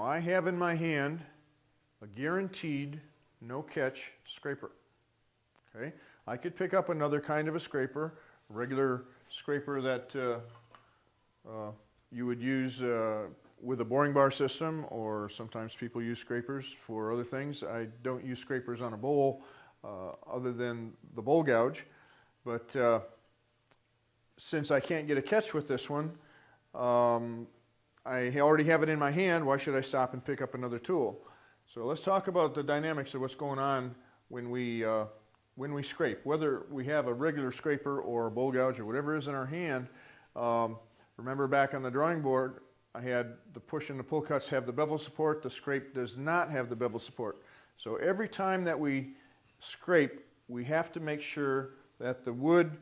I have in my hand a guaranteed no catch scraper. Okay, I could pick up another kind of a scraper, a regular scraper that you would use with a boring bar system, or sometimes people use scrapers for other things. I don't use scrapers on a bowl other than the bowl gouge, but since I can't get a catch with this one, I already have it in my hand. Why should I stop and pick up another tool? So let's talk about the dynamics of what's going on when we scrape. Whether we have a regular scraper or a bowl gouge or whatever is in our hand. Remember back on the drawing board, I had the push and the pull cuts have the bevel support. The scrape does not have the bevel support. So every time that we scrape, we have to make sure that the wood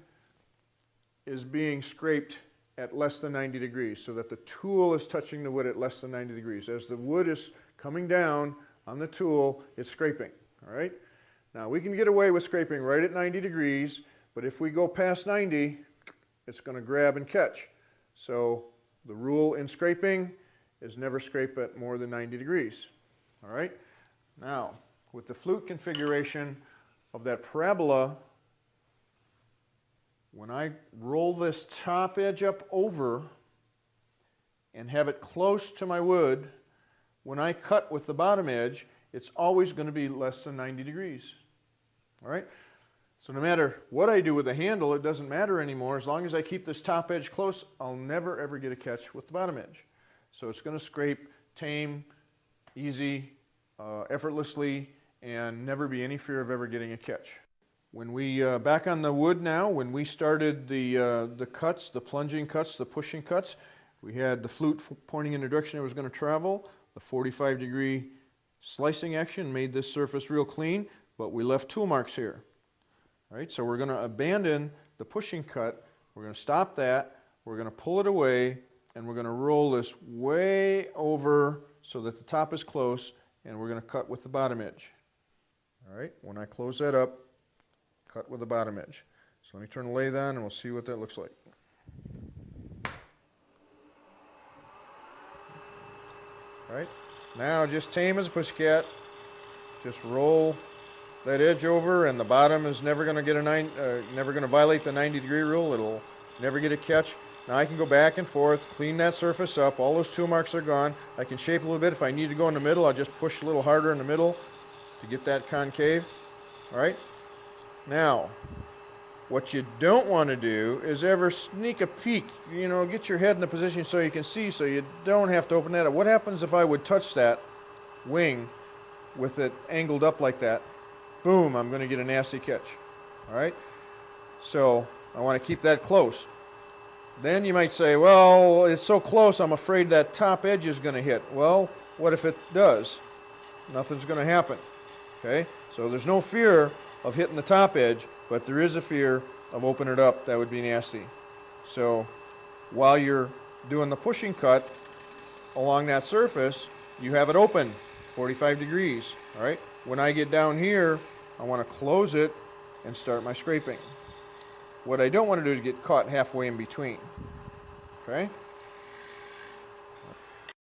is being scraped at less than 90 degrees, so that the tool is touching the wood at less than 90 degrees. As the wood is coming down on the tool, it's scraping. All right? Now we can get away with scraping right at 90 degrees, but if we go past 90, it's going to grab and catch. So the rule in scraping is never scrape at more than 90 degrees. All right? Now, with the flute configuration of that parabola, when I roll this top edge up over and have it close to my wood, when I cut with the bottom edge, it's always going to be less than 90 degrees. All right? So no matter what I do with the handle, it doesn't matter anymore. As long as I keep this top edge close, I'll never ever get a catch with the bottom edge. So it's going to scrape tame, easy, effortlessly, and never be any fear of ever getting a catch. When we, back on the wood now, when we started the cuts, the plunging cuts, the pushing cuts, we had the flute pointing in the direction it was going to travel. The 45-degree slicing action made this surface real clean, but we left tool marks here. All right, so we're going to abandon the pushing cut. We're going to stop that. We're going to pull it away, and we're going to roll this way over so that the top is close, and we're going to cut with the bottom edge. All right, when I close that up, cut with the bottom edge. So let me turn the lathe on, and we'll see what that looks like. All right, now just tame as a pussycat. Just roll that edge over, and the bottom is never going to get never going to violate the 90-degree rule. It'll never get a catch. Now I can go back and forth, clean that surface up. All those tool marks are gone. I can shape a little bit. If I need to go in the middle, I'll just push a little harder in the middle to get that concave. All right. Now, what you don't want to do is ever sneak a peek. You know, get your head in a position so you can see, so you don't have to open that up. What happens if I would touch that wing with it angled up like that? Boom, I'm going to get a nasty catch. All right? So I want to keep that close. Then you might say, well, it's so close, I'm afraid that top edge is going to hit. Well, what if it does? Nothing's going to happen. Okay? So there's no fear of hitting the top edge, but there is a fear of opening it up. That would be nasty. So while you're doing the pushing cut along that surface, you have it open 45 degrees. All right? When I get down here, I want to close it and start my scraping. What I don't want to do is get caught halfway in between. Okay?